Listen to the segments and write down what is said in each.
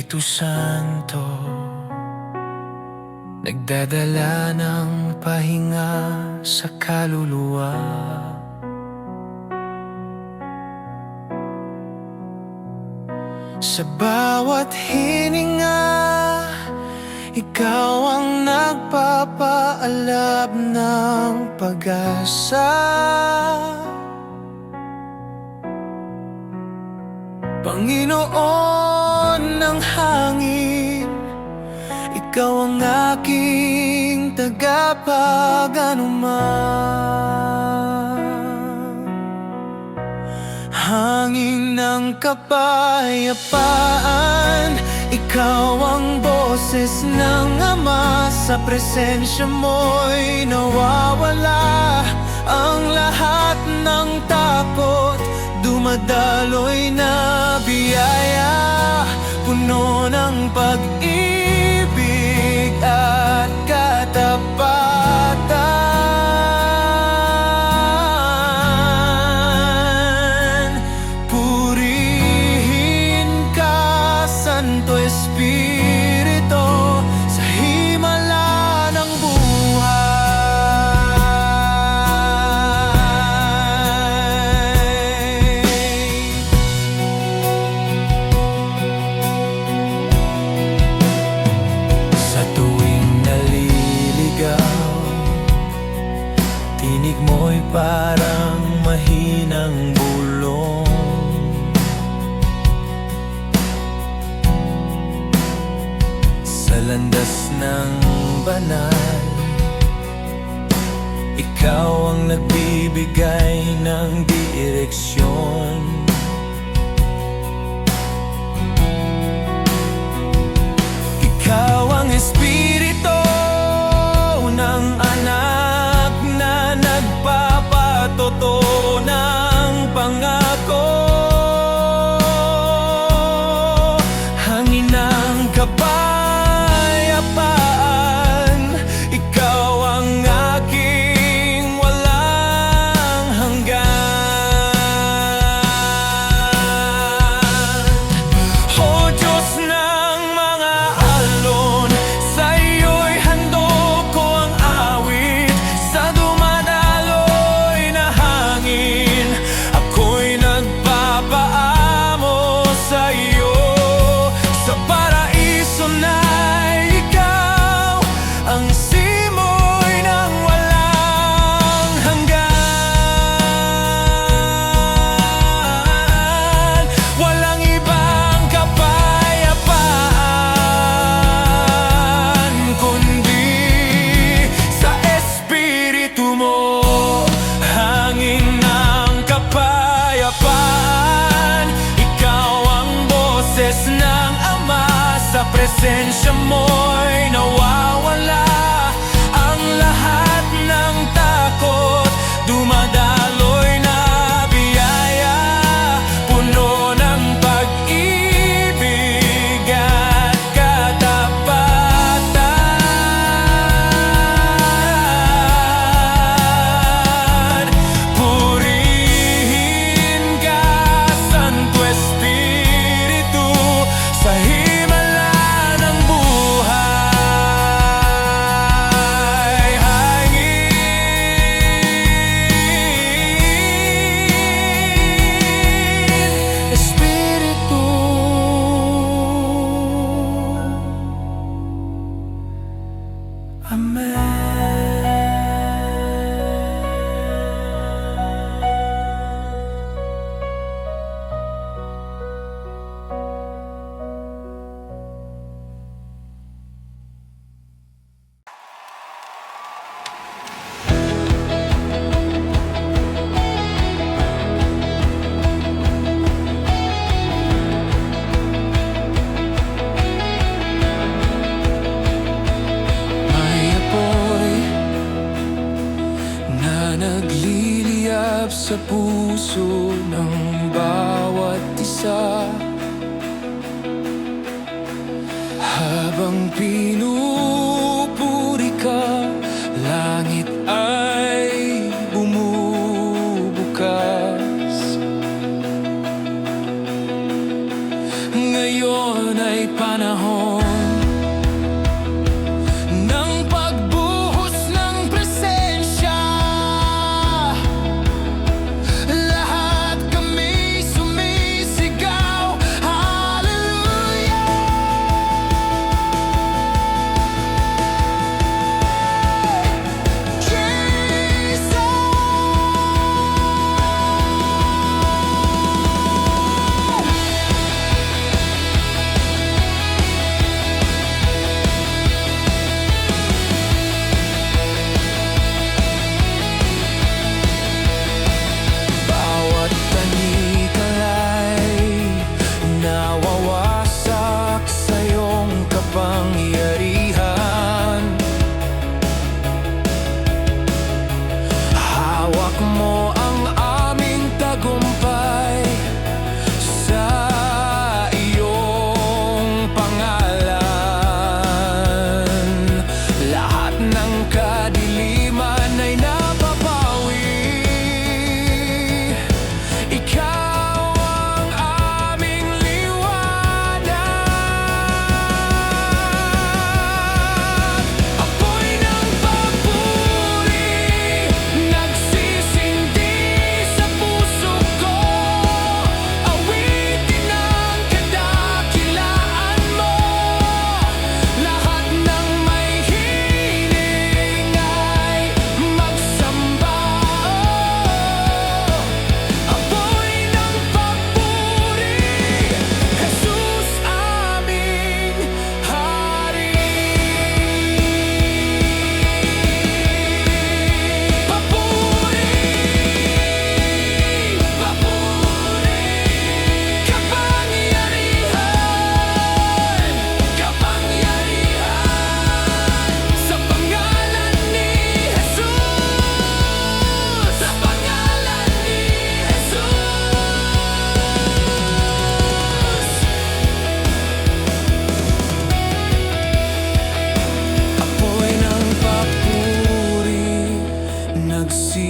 Espiritu Santo, nagdadala ng pahinga sa kaluluwa. Sa bawat hininga, ikaw ang nagpapaalab ng pag-asa. Panginoon ng hangin, ikaw ang aking tagapag-anuman. Hangin ng kapayapaan, ikaw ang boses ng Ama. Sa presensya mo'y nawawala ang lahat ng takot. Dumadaloy na biyaya, puno ng pag-ibig at katapatan. Purihin ka, Santo Espiritu, sa himala ng tinig mo'y parang mahinang bulong. Sa landas ng banal, ikaw ang nagbibigay ng direksyon. Ikaw ang Espiritu ng anak na nagpapatotoo ng pangako. Hangin ng kapayapaan, ikaw ang aking walang hanggan. O Diyos ng mga alon, sa iyo'y handog ko ang awit. Sa dumadaloy na hangin, ako'y nagpapaamo sa iyo. Sa paraiso na'y ikaw ang simoy ng walang hanggan. Walang ibang kapayapaan kundi sa Espiritu mo. Hangin ng kapayapaan, ikaw ang boses ng Ama. Sa presensya mo'y nawawala ang lahat ng takot. Dumadaloy na biyaya, puno ng pag-ibig at katapatan. Purihin ka, Santo Espiritu, sa himala ng buhay. Hangin, Espiritu. Amen. May apoy na nagliliyab sa puso ng bawat isa, habang pinupuri ka, langit ay bumubukas. Ngayon ay panahon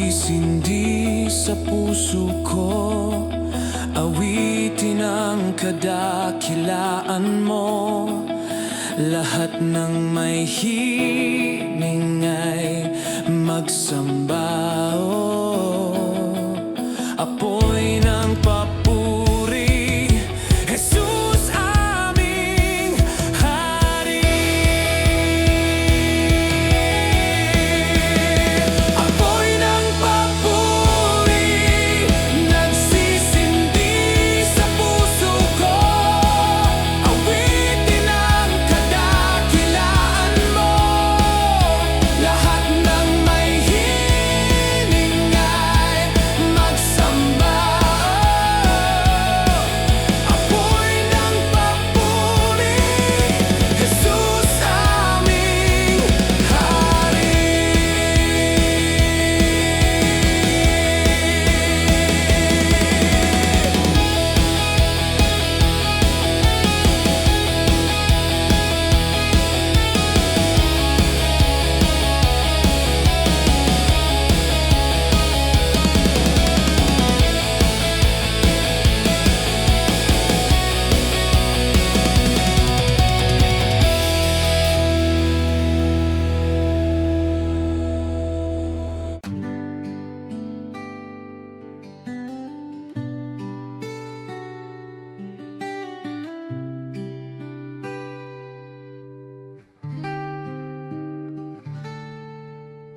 Nagsisindi sa puso ko, awitin ang kadakilaan mo. Lahat ng may hiling ay magsamba, apoy ng papuri, Jesus aming Hari. Apoy ng papuri, nagsisindi sa puso ko, awitin ang kadakilaan mo. Lahat ng may hiling ay magsamba, apoy ng papuri, Jesus aming Hari.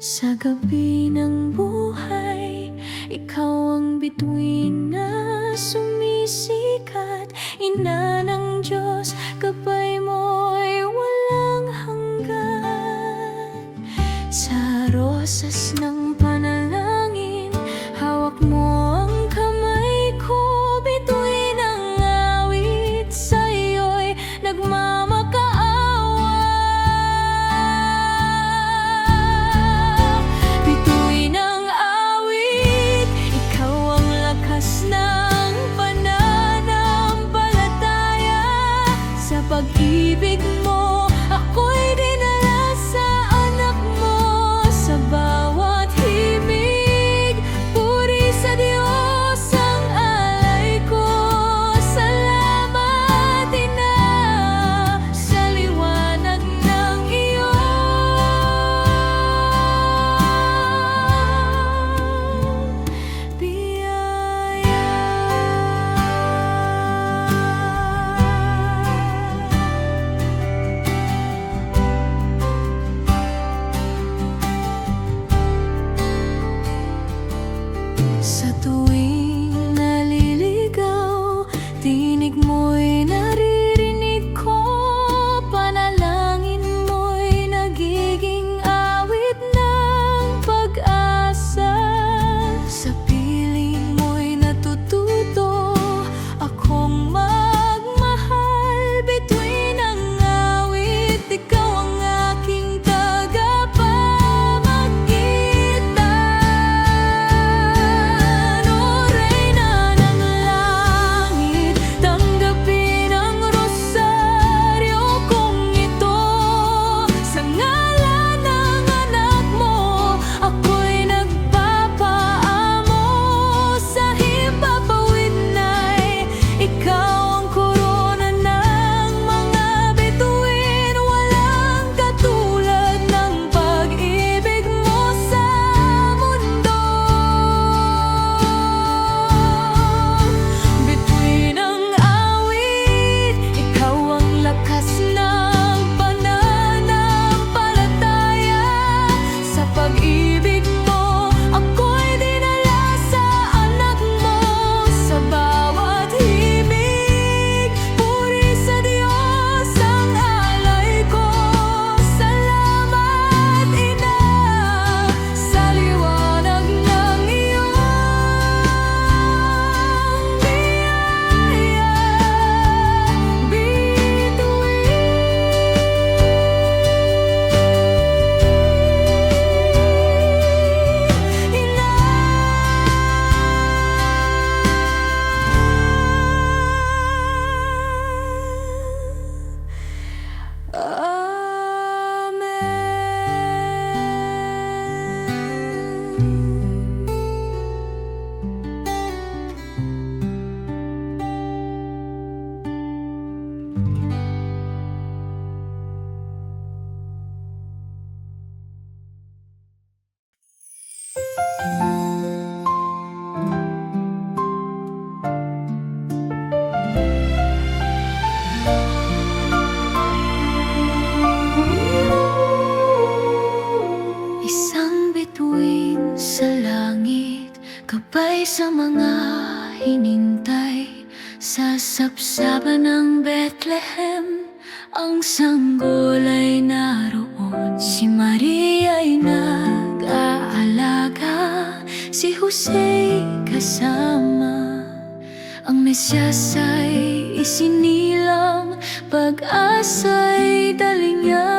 Sa gabi ng buhay, ikaw ang bituin na sumisikat. Ina ng Diyos, gabay mo'y walang hanggan. Sa rosas ng panalangin, hawak mo ang kamay ko. Bituin ang awit, sa'yo'y nagmamakaawa. Bituin ang awit, ikaw ang lakas ng pananampalataya. Sa pag-ibig mo, ako'y dinala sa anak mo. Sa bawat Isang bituin sa langit, gabay sa mga hinintay. Sa sapsapan ng Bethlehem, ang sanggol ay naroon. Si Maria'y nag-aalaga, si Jose kasama. Ang Mesyas ay isinilang, pag-asa'y dalingyan.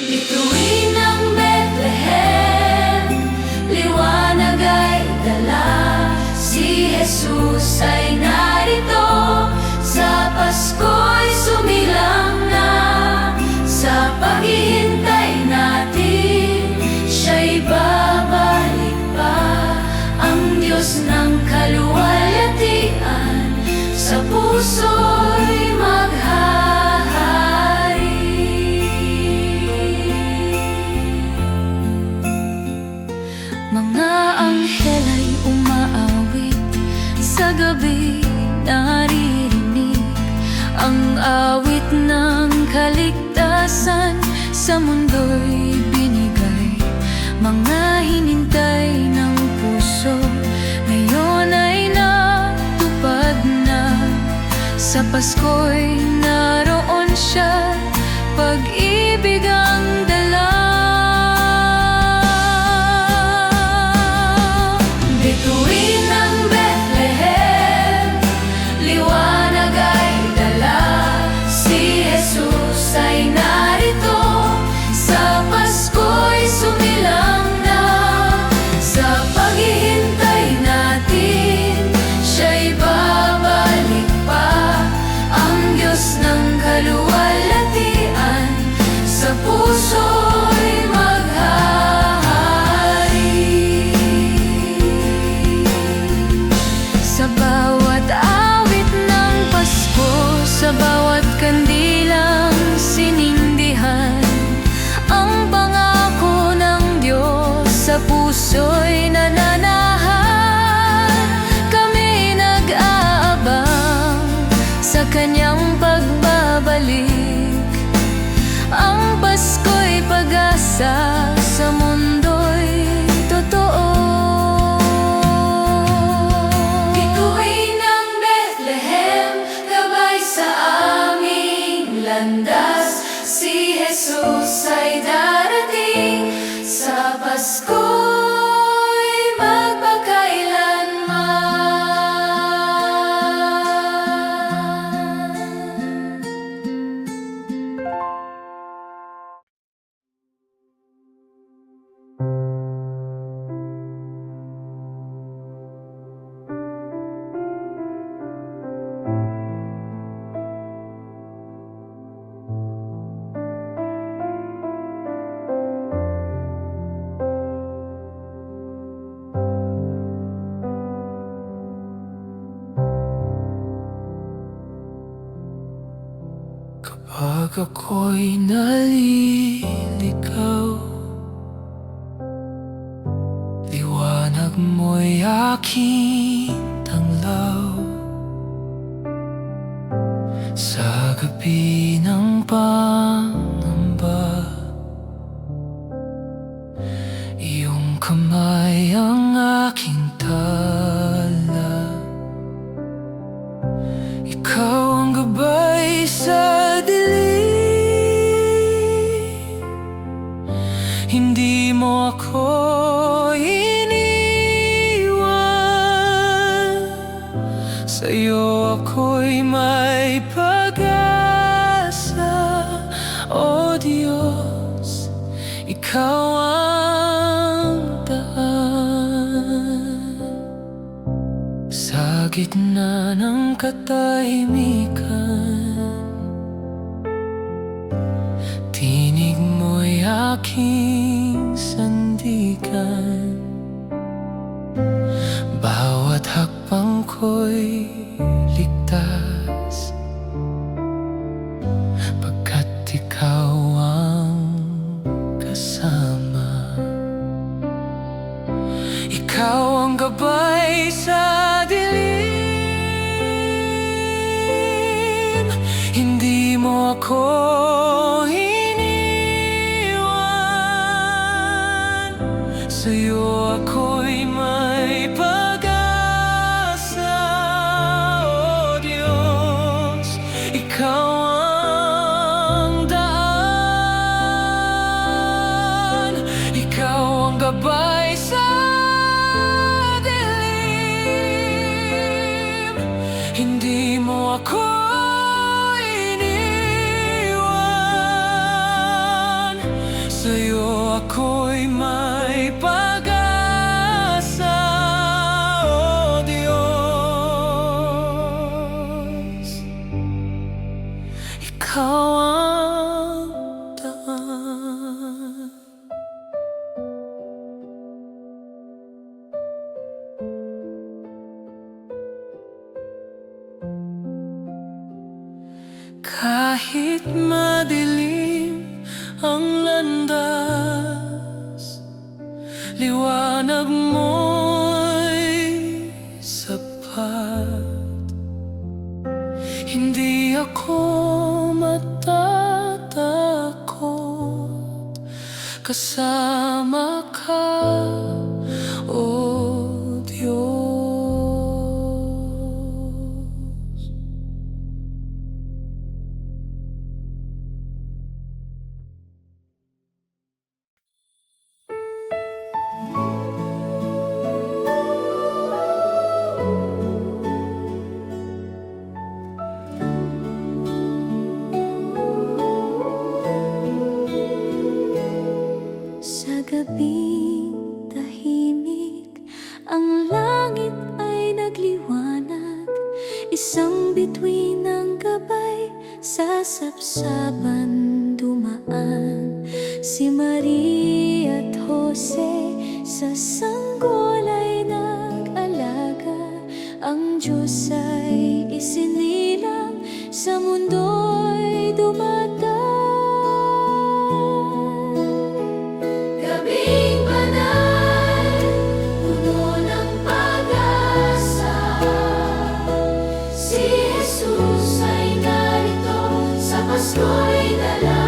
Bituin ng Bethlehem, liwanag ay dala. Si Jesus ay narito, sa Pasko'y sumilang na. Sa paghihintay natin, siya'y babalik pa. Ang Diyos ng kaluwalhatian, sa puso'y maghahari. Mga anghel ay umaawit, sa gabi naririnig ang awit ng kaligtasan, sa mundo'y binigay. Mga hinintay ng puso, ngayon ay natupad na. Sa Pasko'y naroon siya, pag-ibig ang dala. Bituin ng Bethlehem, liwanag ay dala. Si Jesus ay narito, sa Pasko'y sumilang na. Sa paghihintay natin, siya'y babalik pa. Ang Diyos ng kaluwalhatian, sa puso'y maghahari. Sa bawat awit ng Pasko, sa bawat kandilang sinindihan, ang pangako ng Diyos sa puso'y nananahan. Kami nag-aabang sa Kanyang pagbabalik. Ang Pasko'y pag-asa, sa mundo'y totoo. Bituin ng Bethlehem, gabay sa aming landas. Si Jesus ay darating, sa Pasko'y magpakailanman. Kapag ako'y naliligaw, liwanag mo'y aking tanglaw. Sa gabi ng pangamba, iyong kamay ang aking tala. Ikaw ang gabay sa dilim, hindi mo ako iniwan. Sa'yo ako'y may pag-asa, O Diyos, Ikaw ang daan. Sa gitna ng katahimikan, tinig mo'y aking sandigan. Bawat hakbang ko'y ligtas, pagkat ikaw ang sa dilim. Hindi mo ako iniwan, sa'yo ako'y may pag-asa. O Diyos, Ikaw ang daan, Ikaw ang gabay sa dilim. Hindi mo ako iniwan, sa'yo ako'y may pag-asa. O Diyos, Ikaw ang daan. Kahit madilim ang landas, liwanag mo'y sapat. Hindi ako matatakot, kasama ka, O Diyos. Sa gabing tahimik, ang langit ay nagliwanag. Isang bituin ng gabay sa sapsapan dumaan. Si Maria at Jose sa sanggol ay nag-alaga. Ang Diyos ay isinilang, sa mundo'y dumadaan. Gabing banal, puno ng pag-asa. Si Jesus ay narito, sa Pasko'y dala.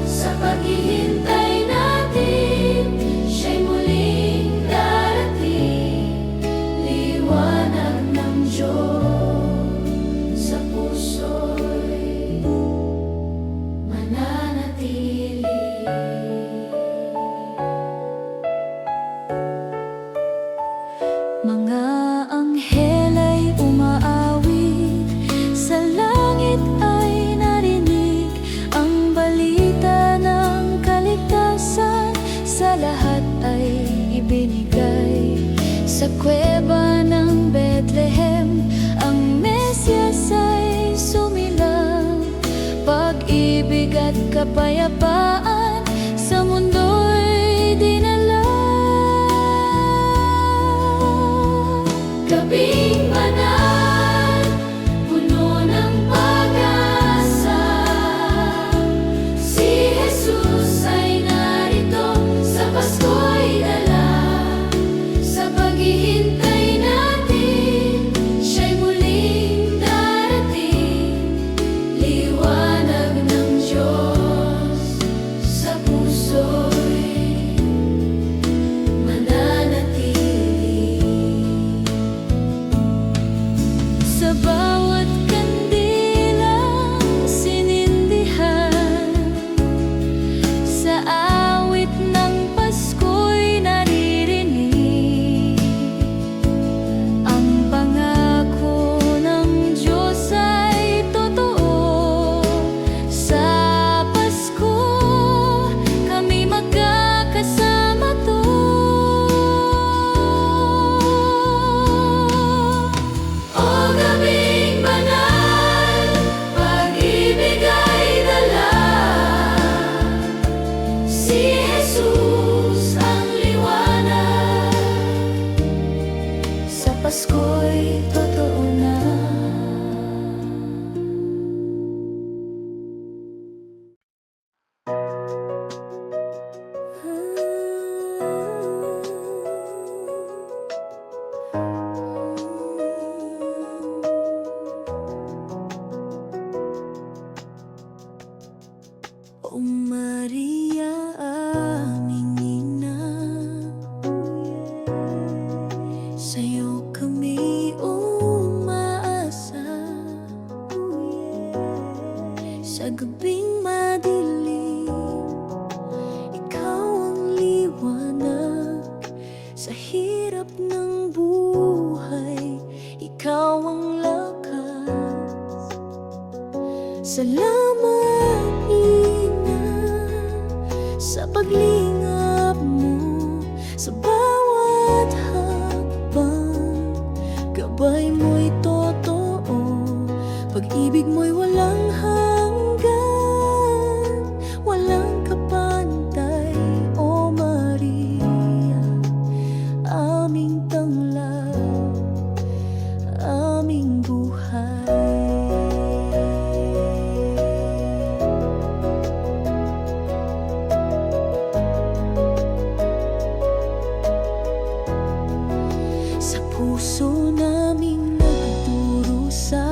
Sa paghihintay natin, siya'y muling darating. Liwanag ng Diyos sa puso'y mananatili. Mga anghel ay umaawit, sa langit ay narinig ang balita ng kaligtasan. Sa lahat ay ibinigay sa kuweba ng Bethlehem. Ang Mesyas ay sumilang, pag-ibig at kapayapaan sa mundo'y dinala. Gabing banal, puno ng pag-asa. Si Jesus ay narito, sa Pasko'y dala. Sa paghihintay natin, siya'y muling darating. Liwanag ng Diyos Maria, aming ina, sa'yo kami umaasa. Sa gabing madilim, ikaw ang liwanag. Sa hirap ng buhay, ikaw ang lakas. Salamat, Ina, sa paglingap mo. Sa bawat hakbang, gabay mo'y totoo. Pag-ibig mo'y walang hanggan, walang kapantay. O Maria, aming tanglaw, aming buhay. Sa puso naming nagdurusa,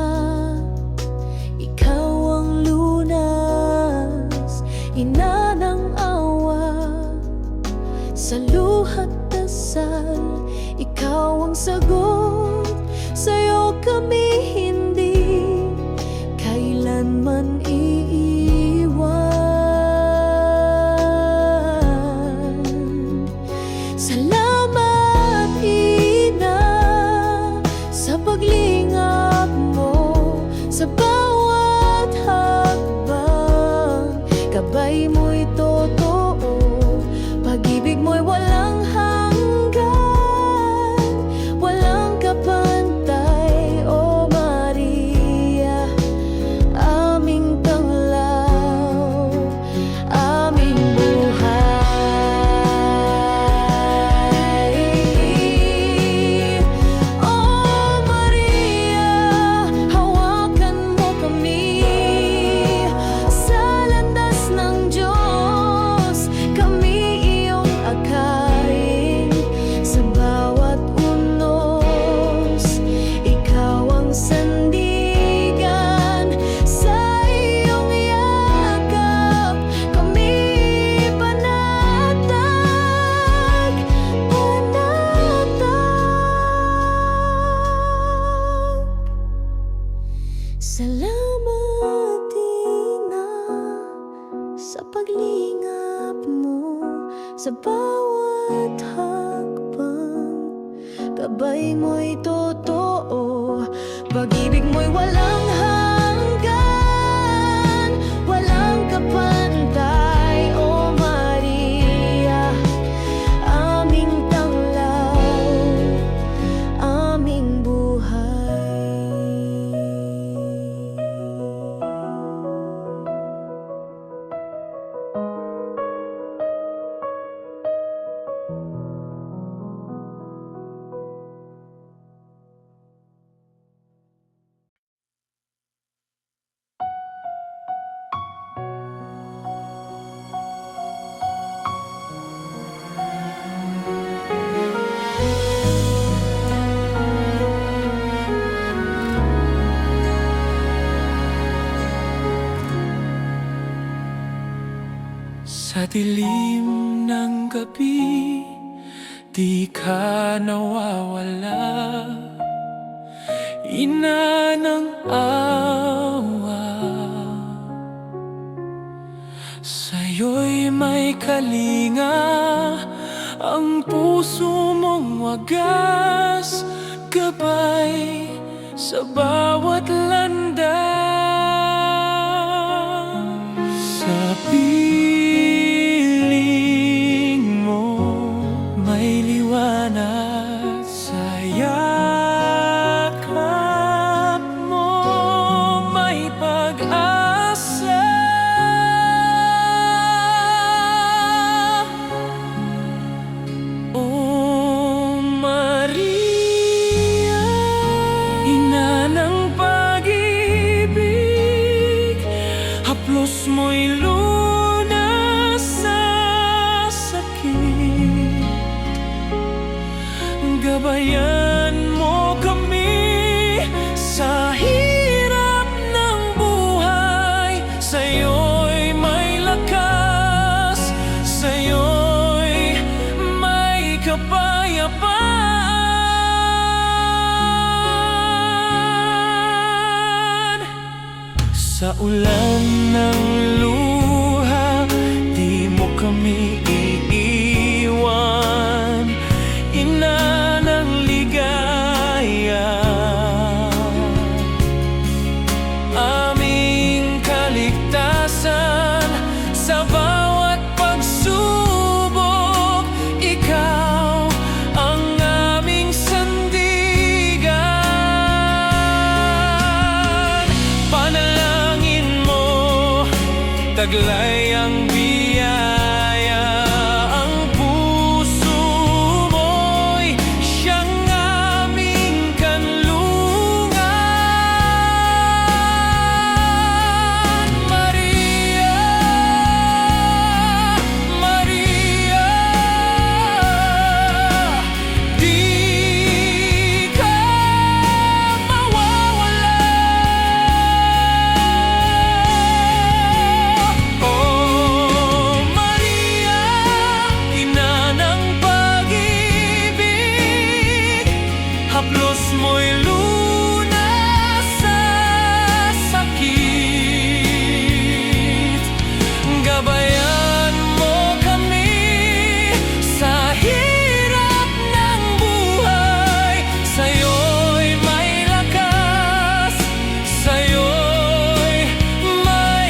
ikaw ang lunas, ina ng awa. Sa luhat dasal, ikaw ang sagot. Sa'yo kami hindi kailanman iiwan. Salamat, Ina, sa paglingap mo. Sa bawat hakbang, gabay mo'y totoo. Pag-ibig mo'y walang hanggan, walang kapantay. O Maria, aming tanglaw, aming buhay. O Maria, hawakan mo kami sa landas ng Diyos. Kami iyong akayin sa bawat unos. Ikaw ang sandigan, sa iyong yakap kami panatag, panatag. Salamat, Ina, sa paglingap mo. Sa bawat hakbang, gabay mo'y totoo. Pag-ibig mo'y walang hanggan, walang kapantay. O Maria, aming tanglaw, aming buhay. Sa dilim ng gabi, di ka nawawala. Ina ng awa, sa'yo'y may kalinga. Ang puso mong wagas, gabay sa bawat landas. Sa piling mo may liwanag. Sa yakap mo may pag-asa. O Maria, ina ng pag-ibig, haplos mo'y lunas. ulan ng luha, di mo kami iiwan, ina ng ligaya. Aming kaligtasan sa bawat pagsubok, ikaw ang aming sandigan. Panalangin mo, taglay ang biyaya, ang puso mo'y siyang aming kanlungan. Maria, Maria, di ka mawawala. Oh Maria, ina ng pag-ibig, haplos mo'y lunas sa sakit. Gabayan mo kami sa hirap ng buhay, sa'yo'y may lakas, sa'yo'y may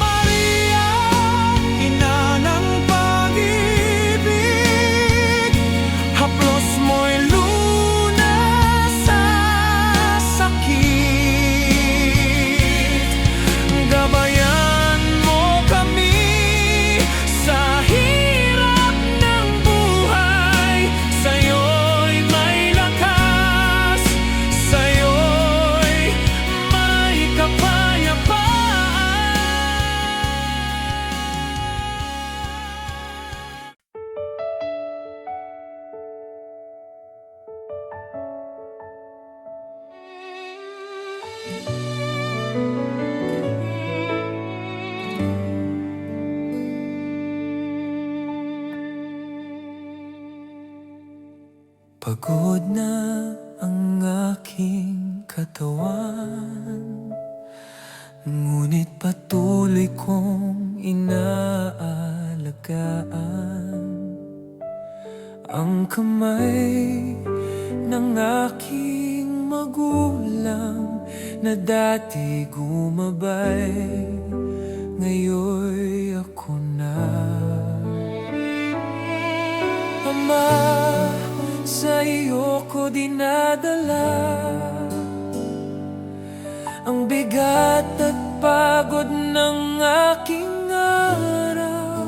Maria, ina ng pag-ibig, haplos mo'y lunas sa sakit. Gabayan mo kami sa hirap ng buhay, sa'yo'y may lakas, sa'yo'y may kapayapaan. Pagod na ang aking katawan, ngunit patuloy kong inaalagaan ang kamay ng aking magulang na dati gumabay, ngayon'y ako na. Ama, sa iyo ko dinadala ang bigat at pagod ng aking araw.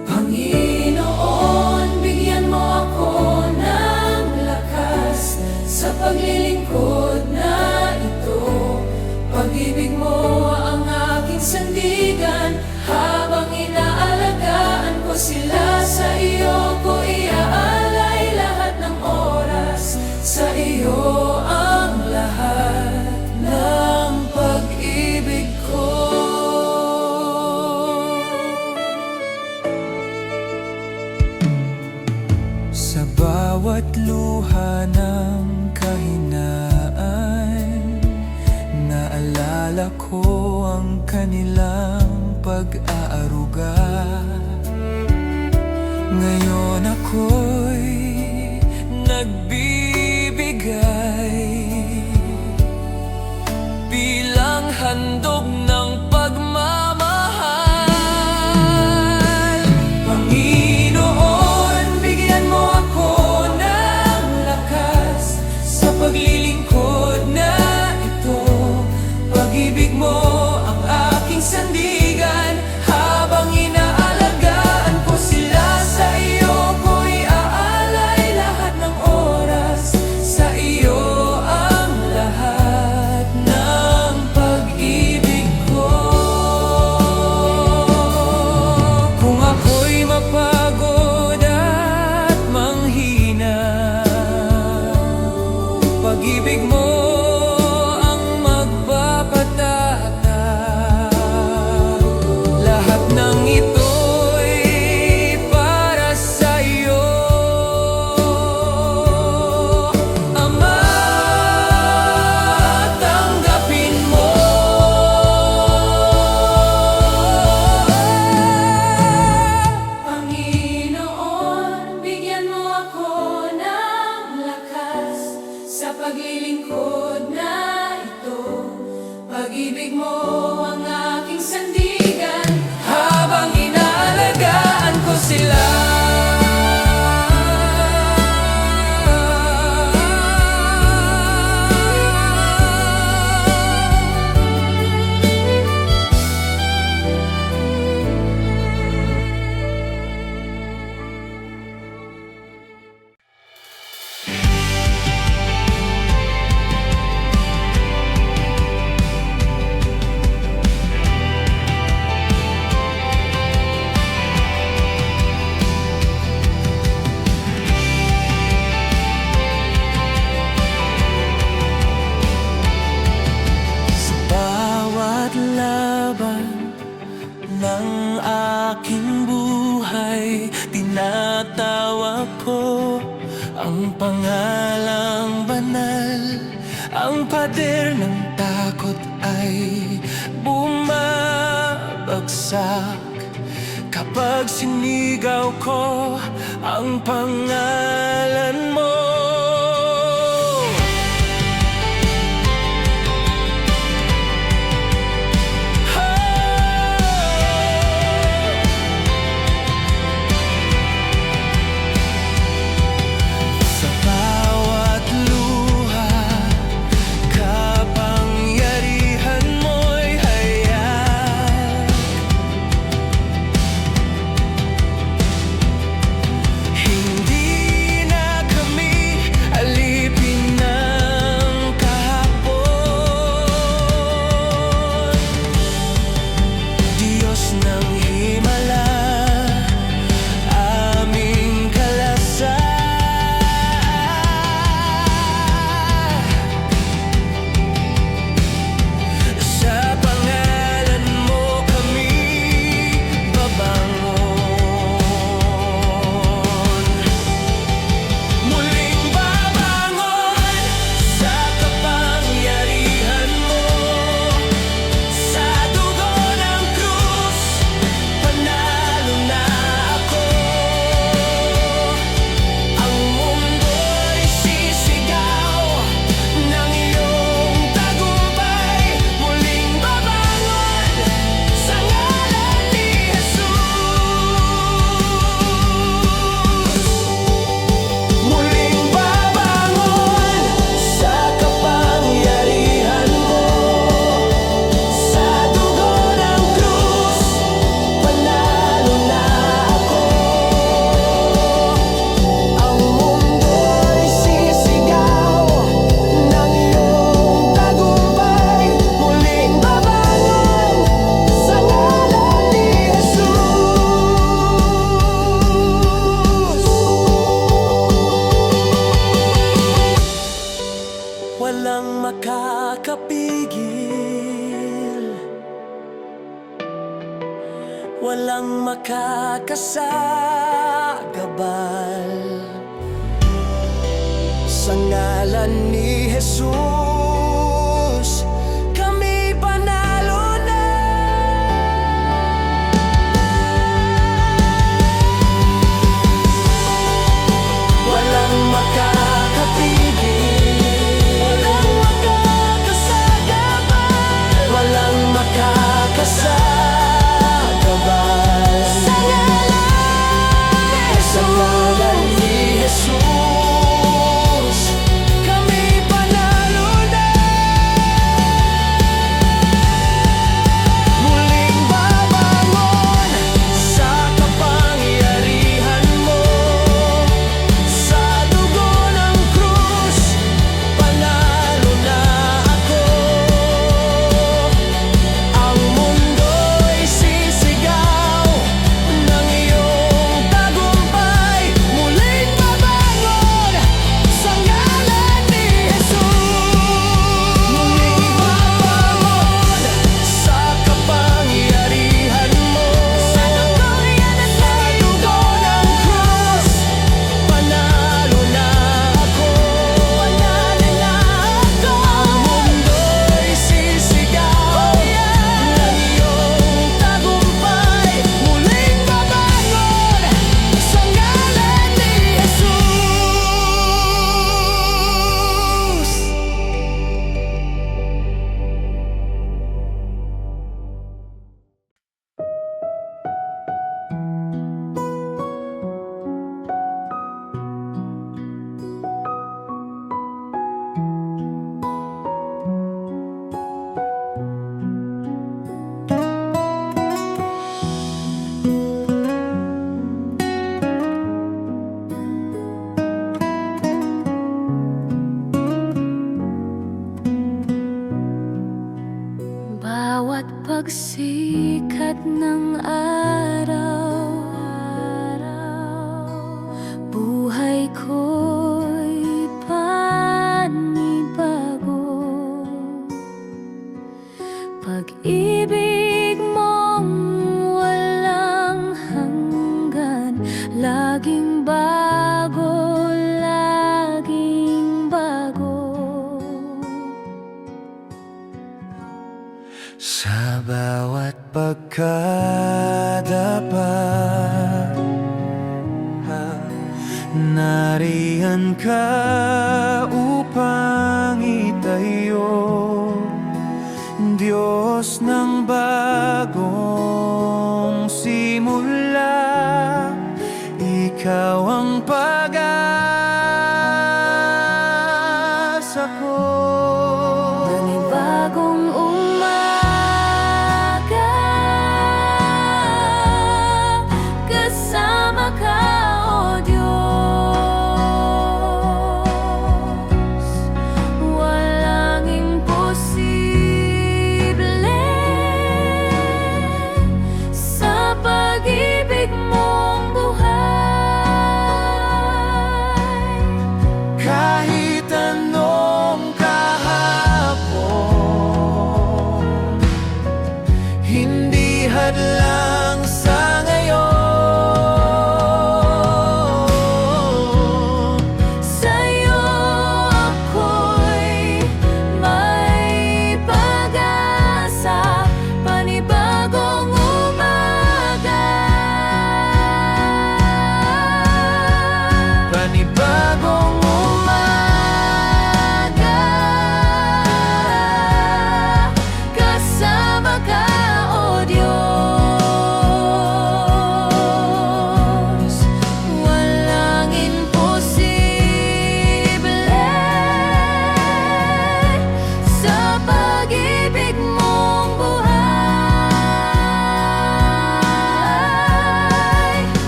Panginoon, bigyan mo ako ng lakas sa paglilingkod na ito. Pag-ibig mo ang aking sandigan, habang inaalagaan ko sila. Sa iyo ko iaalay lahat ng oras, sa iyo ang lahat ng pag-ibig ko. Sa bawat luha ng kahinaan, naalala ko ang kanilang pag-aaruga. Ngayon ako'y nagbibigay handog ng pagmamahal. Panginoon, bigyan mo ako ng lakas sa paglilingkod na ito. Pag-ibig mo ang aking sandigan, habang inaalagaan ko sila. Sa iyo ko'y aalay lahat ng oras, sa iyo ang lahat ng pag-ibig ko. Kung ako'y mapagod at manghina, pag-ibig mo ang magpapatatag. Lahat ng ito'y para sa'yo, Ama, tanggapin mo. Panginoon, bigyan mo ako ng lakas sa paglilingkod na ito. Pag-ibig mo ang aking sandigan, Habang inaalagaan ko sila. Sa bawat laban ng aking buhay, tinatawag ko ang pangalang banal. Ang pader ng takot ay bumabagsak kapag sinigaw ko ang pangalan mo. Sa bawat luha, kapangyarihan mo'y hayak. Hindi na kami alipin ng kahapon. Diyos ng himala, aming kalasag. Sa pangalan mo kami babangon. Muling babangon sa kapangyarihan mo. Sa dugo ng krus, panalo na ako. Ang mundo'y sisigaw ng iyong tagumpay. Muling babangon sa ngalan ni Jesus. Muling babangon sa kapangyarihan mo. Sa dugo ng krus, panalo na ako. Ang mundo'y sisigaw ng iyong tagumpay. Muling babangon sa ngalan ni Jesus. Walang makakapigil, walang makakasagabal sa ngalan ni Jesus. Kami panalo na. Walang makakapigil, walang makakasagabal, walang bawat pagsikat ng araw, buhay ko'y panibago. Pag-ibig mong walang hanggan, laging bago, laging bago. Sa bawat pagkadapat, nariyan ka upang itayo, Diyos ng bagong simula. Ikaw ang pag-asa ko. Panibagong umaga, kasama ka, O Diyos. Walang imposible sa pag-ibig mong buhay. Kahit anong kahapon, hindi hadlang sa ngayon. Sa'yo ako'y may pag-asa, panibagong umaga. Panibagong umaga, Kasama ka, O Diyos. Walang imposible sa pag-ibig mong buhay.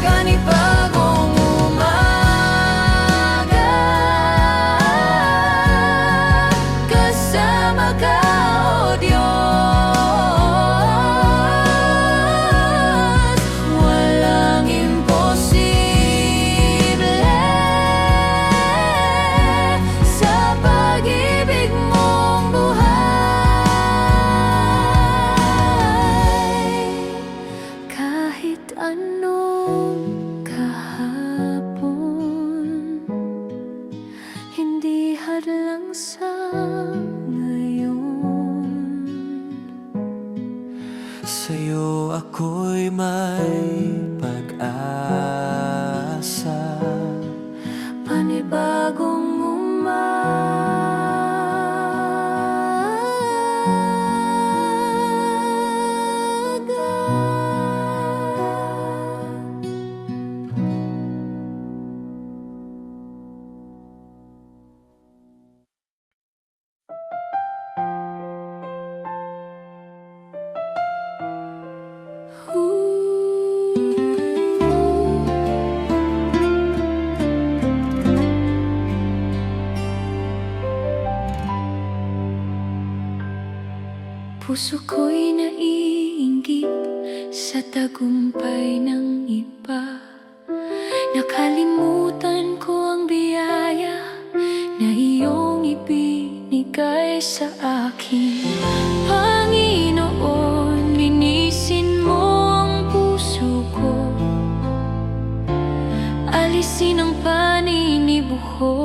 Panibagong umaga, kasama ka, O Diyos. Walang imposible sa pag-ibig mong buhay. Kahit anong kahapon, hindi hadlang sa ngayon. sa'yo ako'y may pag-asa. Panibagong umaga. Puso ko'y naiinggit sa tagumpay ng iba. Nakalimutan ko ang biyaya na iyong ibinigay sa akin. Panginoon, linisin mo ang puso ko, alisin ang paninibuho.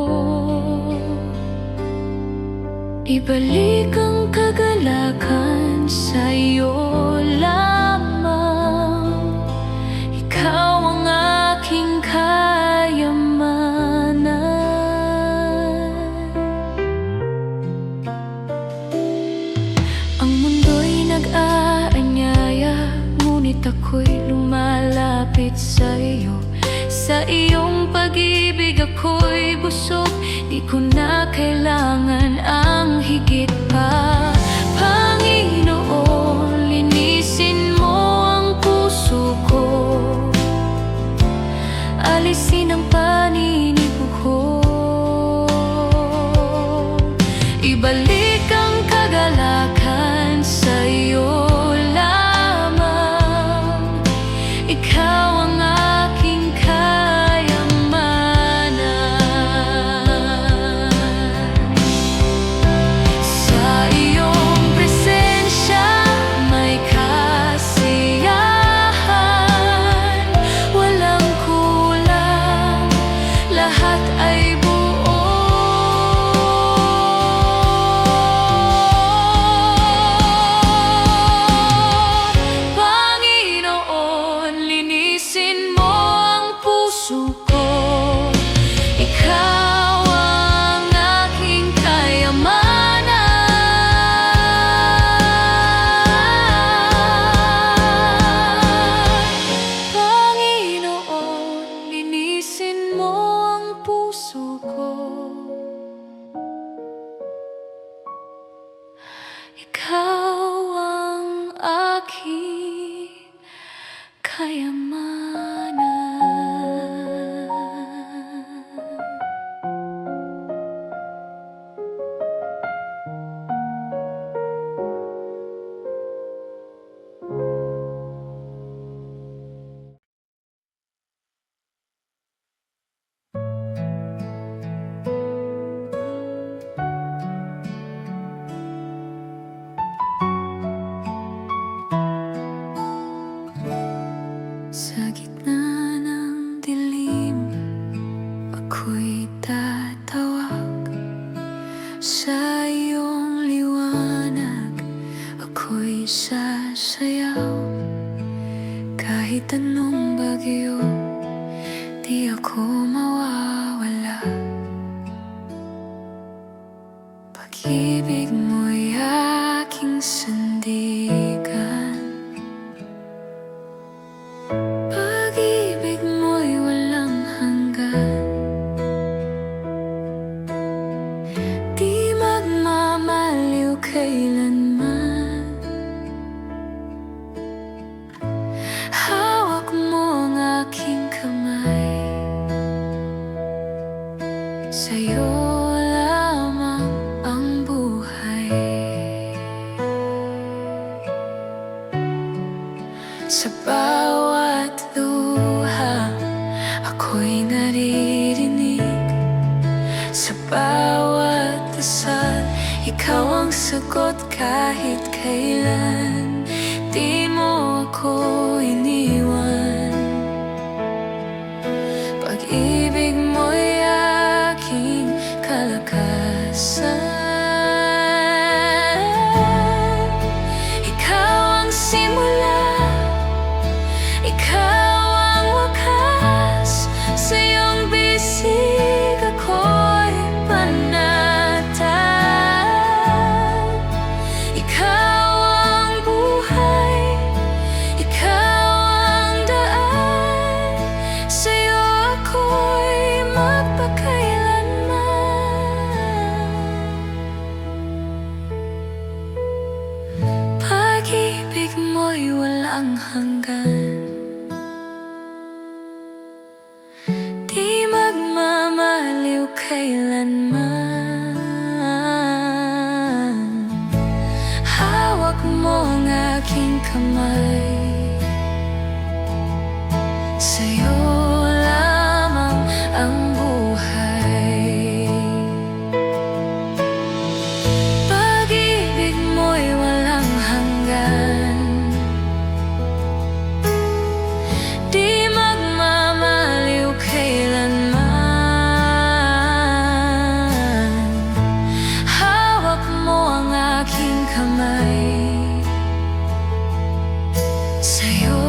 Ibalik ang kagalakan sa iyo lamang. Ikaw ang aking kayamanan. Ang mundo'y nag-aanyaya, ngunit ako'y lumalapit sa iyo. Sa iyong pag-ibig ako'y busog, di ko na kailangan ang higit pa. Panginoon, linisin mo ang puso ko, alisin ang paninibuho. Ibalik ang kagalakan sa iyo sasayaw. Kahit anong bagyo, di ako mawawala. Pag-ibig mo'y aking sandigan. Pag-ibig mo'y walang hanggan. Di magmamaliw kailanman. Hawak mo ang aking kamay. Sa'yo lamang ang buhay. Sa bawat luha, ako'y naririnig. Sa bawat dasal, ikaw ang sagot kahit kailan. Di mo ako iniwan. Pag-ibig mo'y aking kalakasan. Ikaw ang simula, ikaw ang wakas. Sa iyong bisig ako'y panatag. Ikaw ang buhay, ikaw ang daan. Sa iyo ako'y magpakailanman. Pag-ibig mo'y walang hanggan. Di magmamaliw kailanman. Hawak mo ang aking kamay. Sa'yo lamang ang buhay. Pag-ibig mo'y walang hanggan. Di magmamaliw kailanman. Hawak mo ang aking kamay. Sa'yo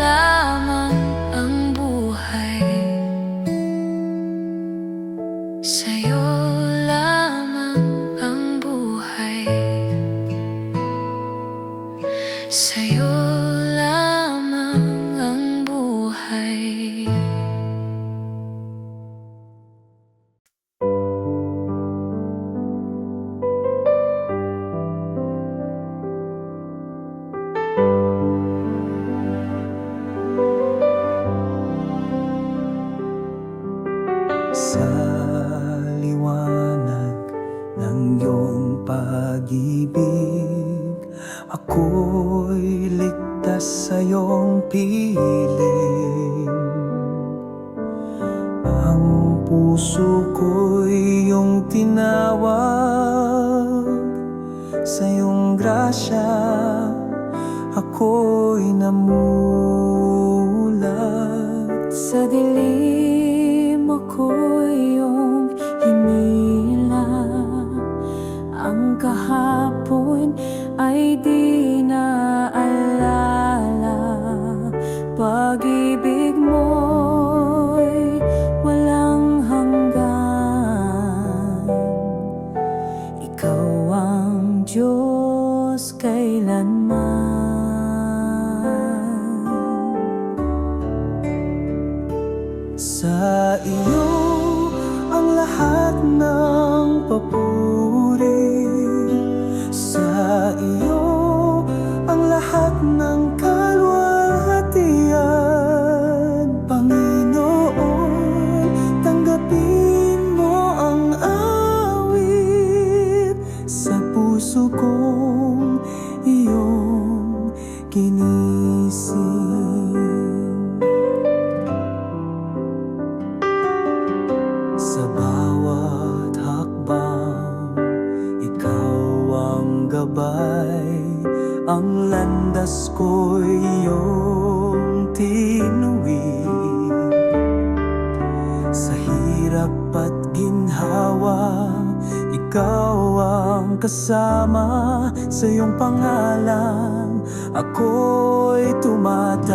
lamang ang buhay. Sa'yo lamang ang buhay. Sa'yo lamang ang buhay. Sa liwanag ng iyong pag-ibig, ako'y ligtas sa iyong piling. Ang puso ko'y iyong tinawag. Sa iyong grasya, ako'y namulat. Sa dilim ako'y iyong hinila. Ang kahapon ay di naalala. Pag-ibig mo'y walang hanggan. Ikaw ang Diyos kailanman. Sa iyo ang lahat ng papuri. Sa iyo ang lahat ng kalwalhatian. Panginoon, tanggapin mo ang awit sa puso kong iyong ginising. Sa bawat hakbang, ikaw ang gabay. Ang landas ko'y iyong tinuwid. Sa hirap at ginhawa, ikaw ang kasama sa iyong pangalan, ako'y tumatawa.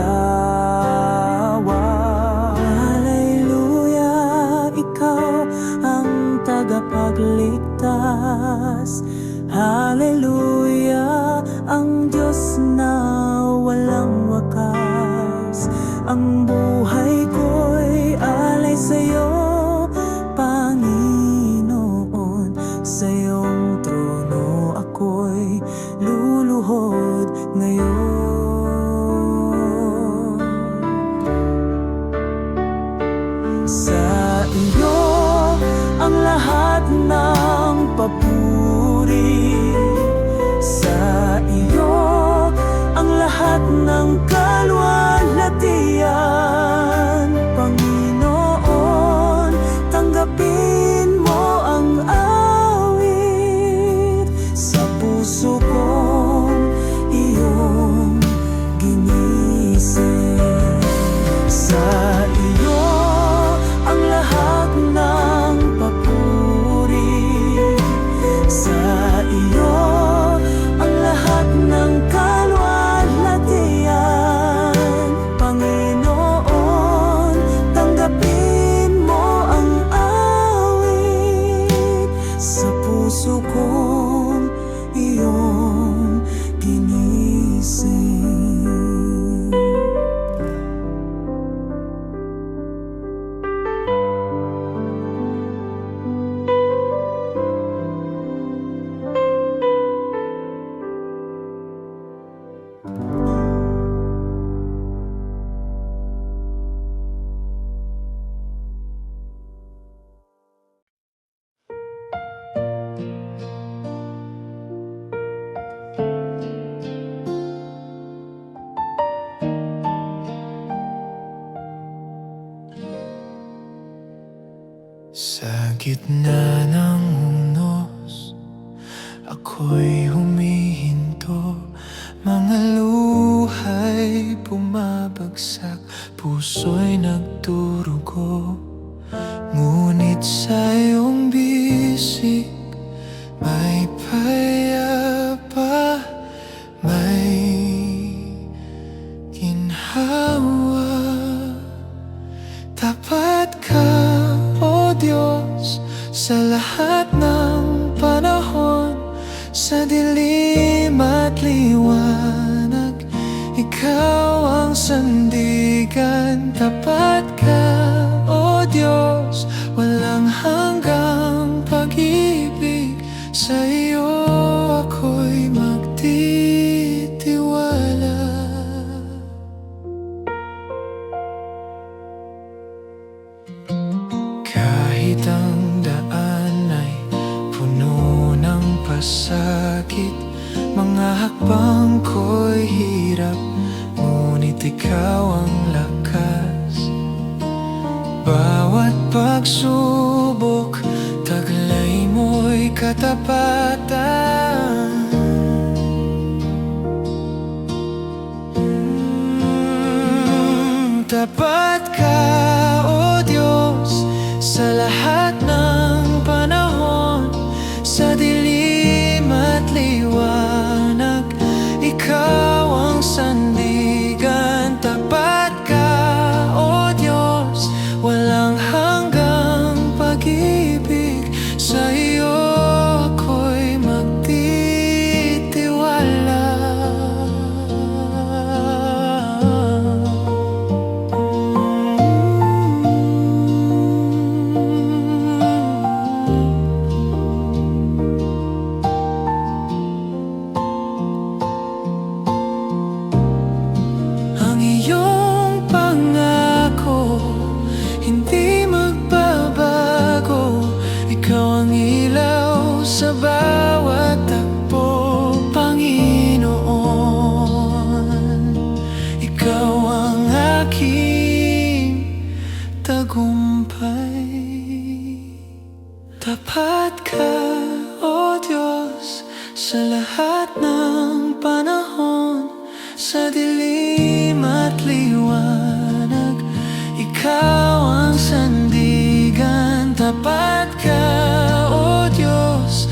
Hallelujah, ikaw ang tagapagligtas. Hallelujah, ang Diyos na walang wakas. Ang buhay ko'y alay sa'yo, Panginoon. Sa iyong trono ako'y luluhod ngayon. Sa iyo ang lahat ng papuri, sa iyo ang lahat ng kaluwalhatian. Panginoon, tanggapin mo ang awit sa puso kong iyong ginising. Sa iyo ang lahat ng papuri, sa iyo ang lahat ng kaluwalhatian. Panginoon, tanggapin mo ang awit sa puso kong iyong ginising. Sa gitna ng unos, ako'y humihinto. Mga luha'y bumabagsak, puso'y nagdurugo. Ngunit sa iyong bisig may payapa, may ginhawa. Tapat ka, O Diyos, sa lahat ng panahon. Sa dilim at liwanag, ikaw ang sandigan. Tapat ka, O Diyos, walang hanggang pag-ibig. Sa iyo ako'y magtitiwala. Kahit ang daan ay puno ng pasakit, mga hakbang ko'y hirap, ngunit ikaw ang lakas. Bawat pagsubok, taglay mo'y katapatan. Tapat ka, O Diyos, sa lahat ng panahon. Sa dilim at liwanag, ikaw ang sandigan. Tapat ka, O Diyos, walang hanggang pag-ibig. Sa iyo ako'y magtitiwala. Ang iyong pangako hindi magbabago. Ikaw ang ilaw sa bawat takbo, Panginoon. Ikaw ang aking tagumpay. Tapat ka, O Diyos, sa lahat ng panahon. Sa dilim at liwanag, ikaw ang sandigan. Tapat ka, O Diyos,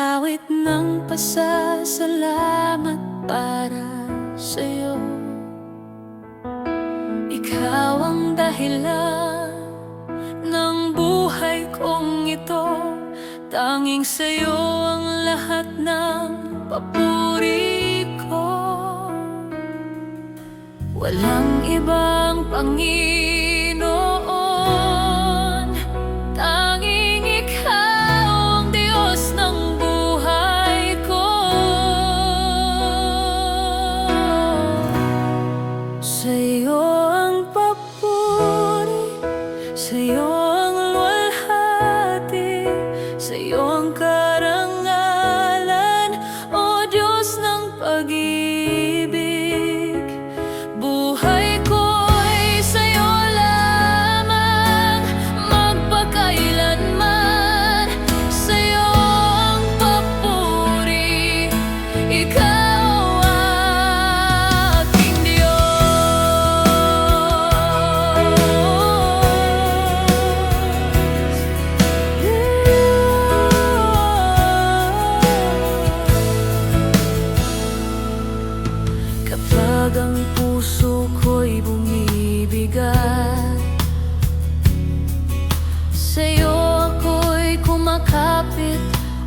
awit ng pasasalamat para sa'yo. Ikaw ang dahilan ng buhay kong ito. Tanging sa'yo ang lahat ng papuri ko. Walang ibang Panginoon, tanging ikaw ang Diyos ng buhay ko. Sa'yo ang papuri, sa'yo ang luwalhati, sa'yo ang karangalan, O Diyos ng pag-ibig. Buhay ko'y sa'yo lamang, magpakailanman. Sa'yo ang papuri, ikaw ang aking Diyos. Kapag ang puso ko'y bumibigat, sa'yo ako'y kumakapit,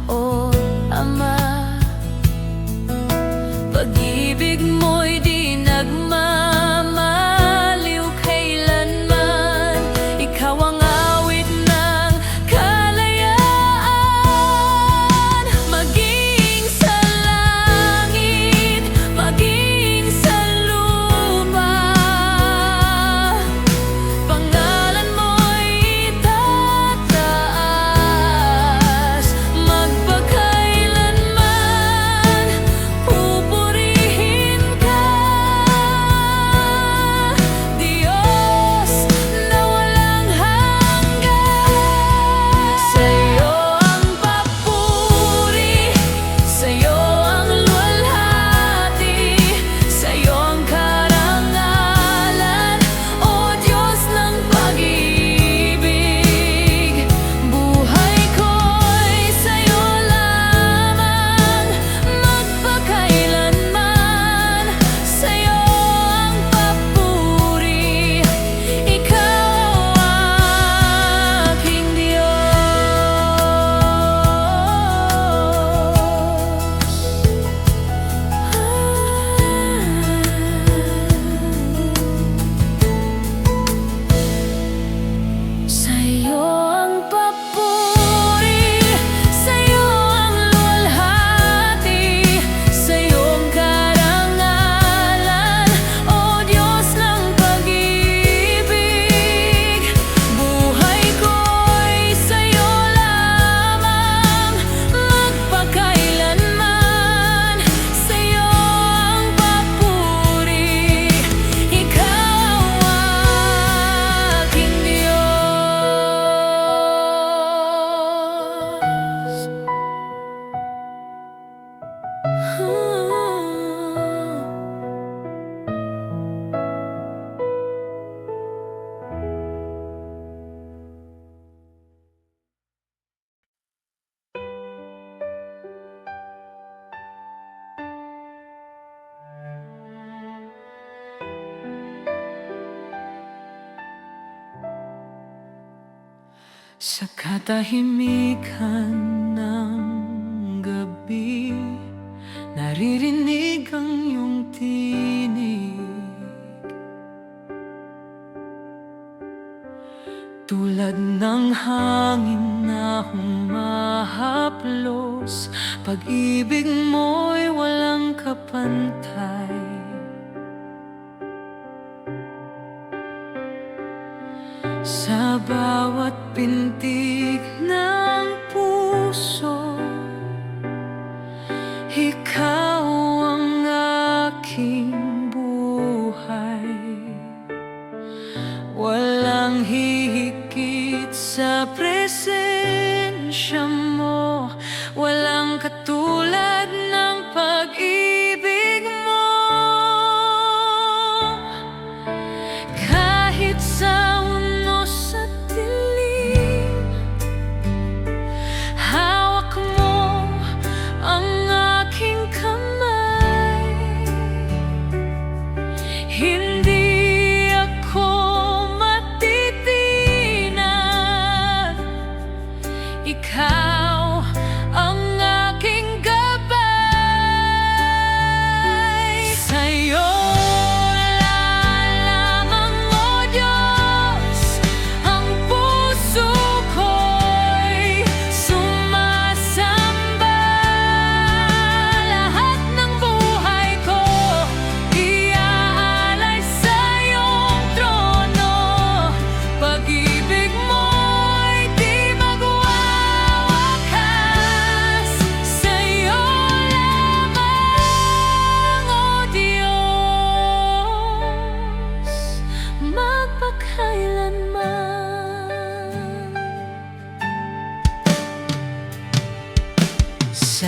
O Ama. Pag-ibig mo'y di nagmamaliw kailanman. Ikaw ang awit ng kalayaan. Maging sa langit, maging sa lupa, pangalan mo'y itataas. Magpakailanman, pupurihin ka, Diyos na walang hanggan. Sa'yo ang papuri, sa'yo ang luwalhati, sa'yo ang karangalan, O Diyos ng pag-ibig. Buhay ko'y sa'yo lamang, magpakailanman. Sa'yo ang papuri, ikaw ang aking Diyos. Sa'yo ang papuri, sa'yo ang luwalhati, sa'yo ang karangalan, O Diyos ng pag-ibig. Buhay ko'y sa'yo lamang, magpakailanman. Sa'yo ang papuri, ikaw ang aking Diyos. Sa katahimikan ng gabi, naririnig ang iyong tinig. Tulad ng hangin na humahaplos, pag-ibig mo'y walang kapantay. Sa bawat pintig ng puso, ikaw ang aking buhay. Walang hihigit sa presensya mo, walang katulad ng pag-ibig mo. Kahit sa unos at dilim, hawak mo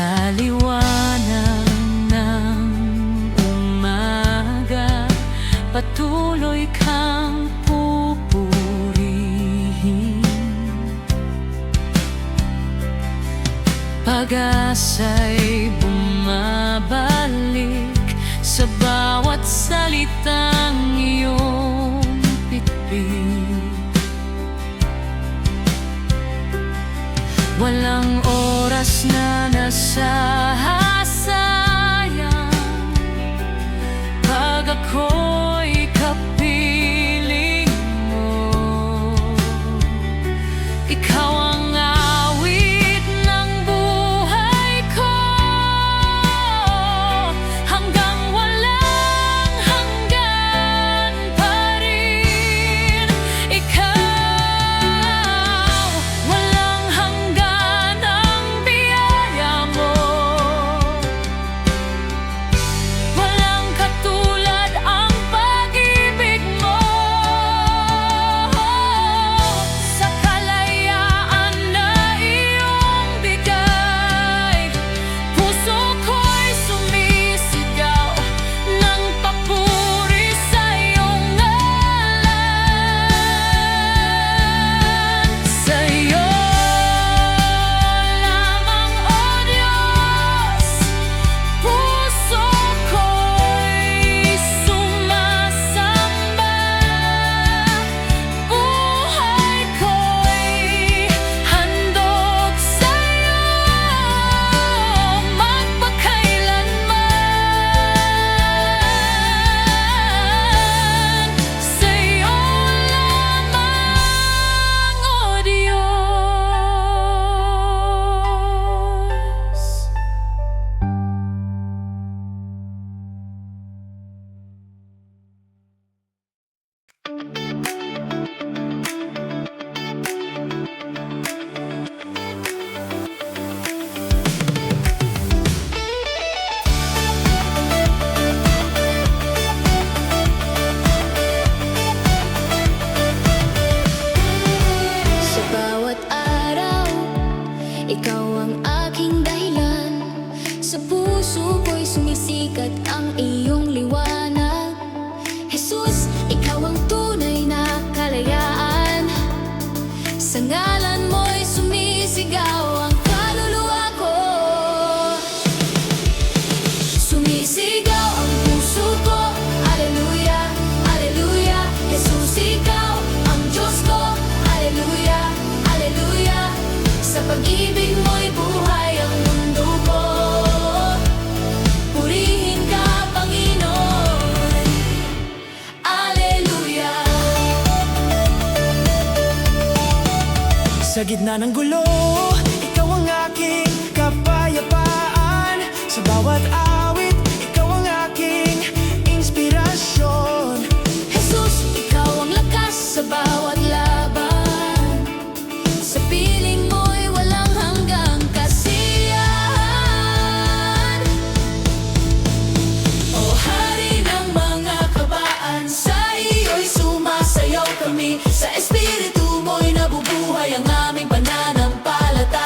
Sa liwanag ng umaga, patuloy kang pupurihin. Pag-asa'y bumabalik sa bawat salitang iyong pitpit. Walang oras na nasasayang pag ako'y kapiling mo. Ikaw ang awit ng buhay ko, hanggang walang hanggan pa rin. Ikaw, walang hanggan ang biyaya mo. Walang katulad ang pag-ibig mo. Sa kalayaan na iyong bigay, puso ko'y sumisigaw ng papuri sa iyong ngalan. Sa iyo lamang, O Diyos, puso ko'y sumasamba. Buhay ko'y handog sa'yo magpakailanman. Sa iyo lamang, O Diyos. Sa bawat araw, ikaw ang aking dahilan. Sa puso ko'y sumisikat ang iyong liwanag. Jesus, ikaw ang tunay na kalayaan. Sa ngalan mo'y sumisigaw ang kaluluwa ko. Sumisigaw ang puso ko, Alleluia, Alleluia. Jesus, ikaw ang Diyos ko, Alleluia, Alleluia. Sa pag-ibig mo'y buhay ang mundo ko. Purihin ka, Panginoon, Alleluia. Sa gitna ng gulo, ikaw ang aking kapayapaan. Sa bawat awit, ikaw ang aking inspirasyon. Jesus, ikaw ang lakas sa bawat laban. Sa piling mo'y walang hanggang kasiyahan. O Hari ng mga kabaan, sa iyo'y sumasayaw kami. Sa espiritu mo'y nabubuhay ang aming pananampalataya.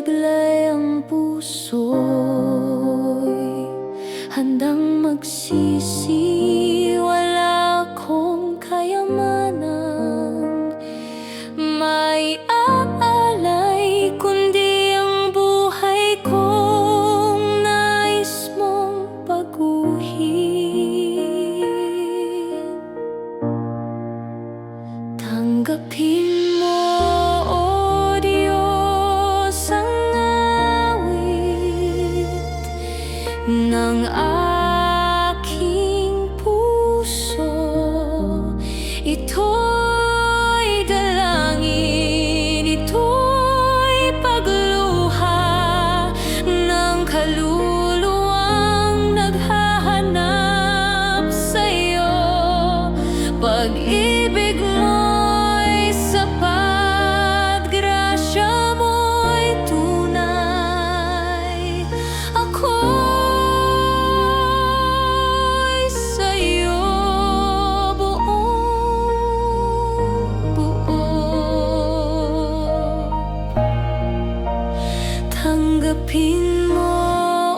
taglay ang puso'y handang magsisi. Wala akong kayamanan may aalay, kundi ang buhay kong nais mong baguhin. Tanggapin mo, O Diyos, ang awit ng aking puso. Ito'y dalangin, ito'y pagluha ng kaluluwang naghahanap sa'yo. Pag-ibig mo'y sapat, grasya mo'y tunay. Ako'y sa'yo buong-buo. Tanggapin mo,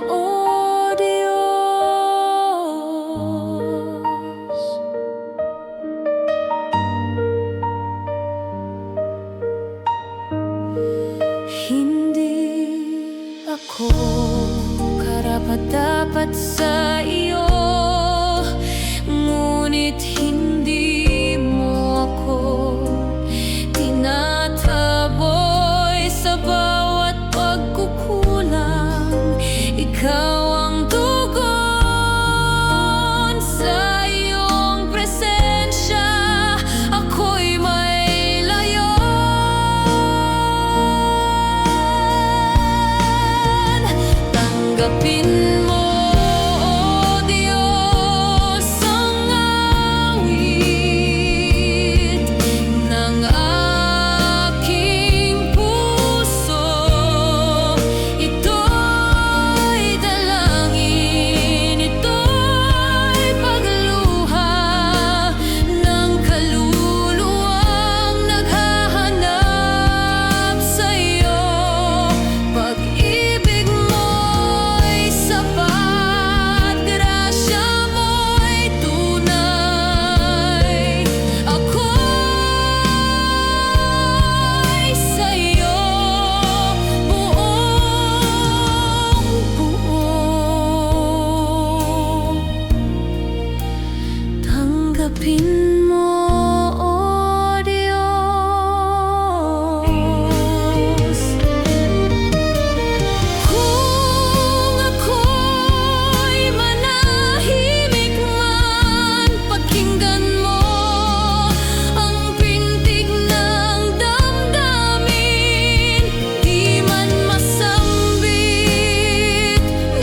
O Diyos. Hindi ako karapat-dapat sa iyo, ngunit hindi mo ako tinataboy sa bawat pagkukulang. Ikaw ang tugon sa iyong presensya. Ako'y may layon. Tanggapin mo, O Diyos, ang awit ng aking puso. Ito'y dalangin, ito'y pagluha ng kaluluwang naghahanap sa'yo. Pag-ibig mo'y sapat, grasya mo'y tunay. Ako'y sa'yo buong-buo. Tanggapin mo, O Diyos. Kung ako'y manahimik man, pakinggan mo ang pintig ng damdamin. Di man masambit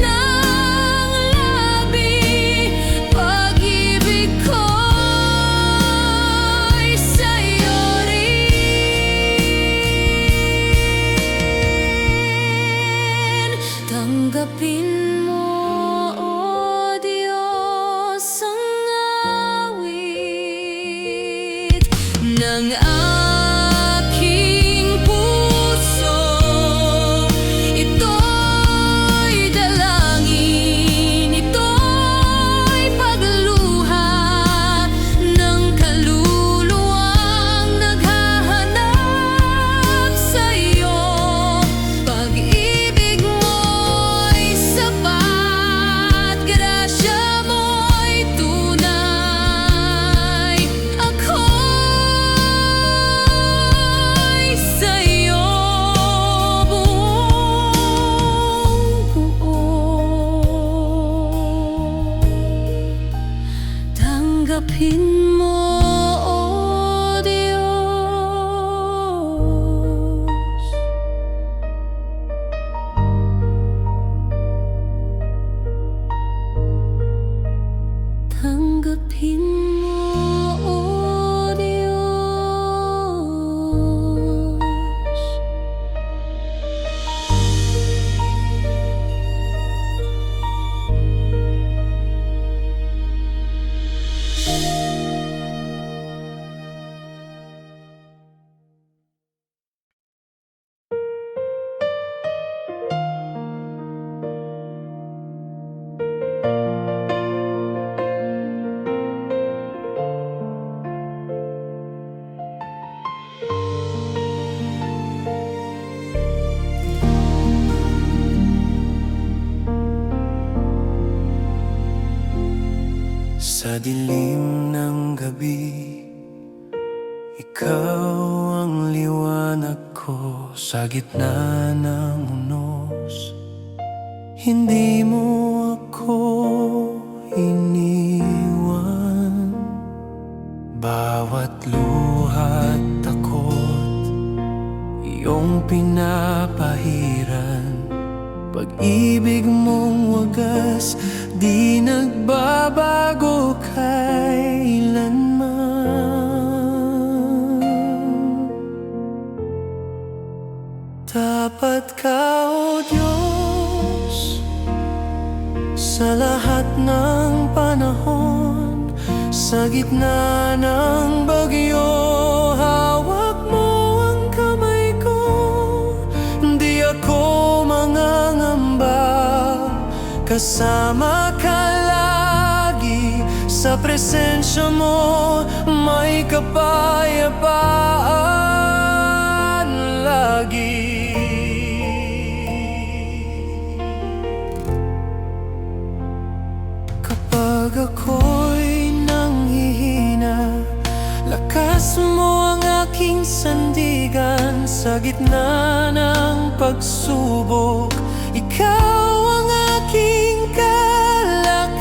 ng labi, pag-ibig ko'y sa'yo rin. Tanggapin mo, O Diyos, ang awit ng aking puso. Ito'y dalangin, ito'y pagluha ng kaluluwang naghahanap sa'yo. Pag-ibig mo'y sapat, grasya mo'y tunay. Ako'y sa'yo buong-buo. Tanggapin mo, O Diyos. Tanggapin mo, O Diyos. Sa dilim ng gabi, ikaw ang liwanag ko sa gitna ng unos. Hindi mo ako iniwan. Bawat luha at takot iyong pinapahiran. Pag-ibig mong wagas di nagbabago kailanman. Tapat ka, O Diyos, sa lahat ng panahon. Sa gitna ng bagyo, hawak mo ang kamay ko. Di ako mangangamba, kasama ka lagi. Sa presensya mo may kapayapaan lagi. Kapag ako'y nanghihina, lakas mo ang aking sandigan. Sa gitna ng pagsubok, ikaw ang aking kalakasan.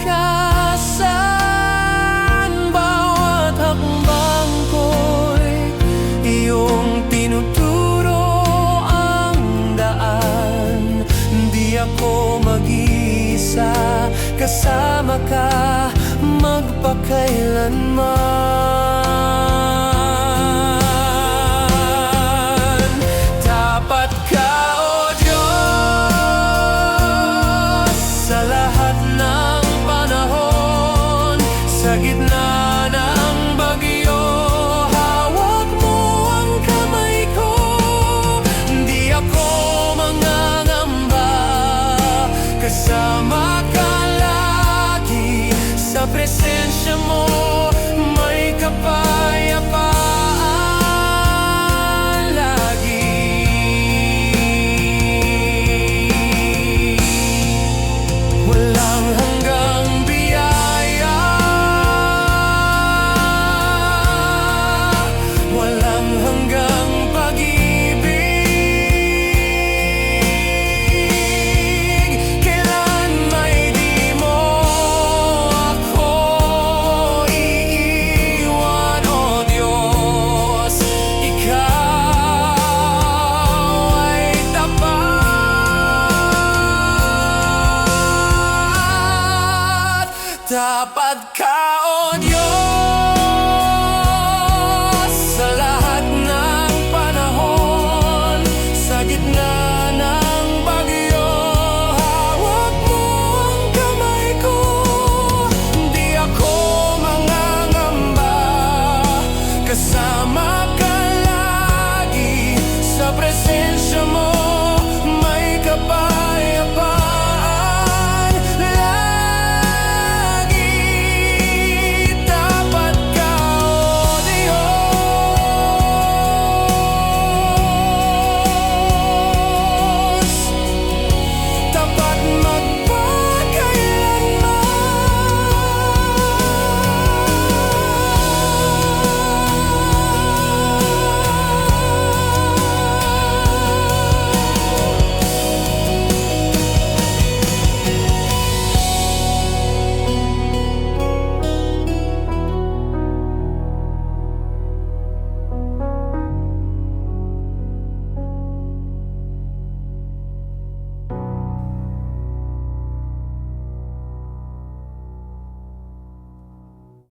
Bawat hakbang ko'y iyong tinuturo ang daan. Di ako mag-iisa, kasama ka magpakailanman. Tapat ka, O Diyos, sa lahat ng panahon. Sa gitna ng bagyo, hawak mo ang kamay ko. Di ako mangangamba, kasama ka lagi. Sa presensya mo may kapayapaan lagi. Walang hanggang biyaya, walang hanggang pag-ibig. Kailan may di mo ako iiwan, O Diyos. Ikaw ay tapat. Tapat ka,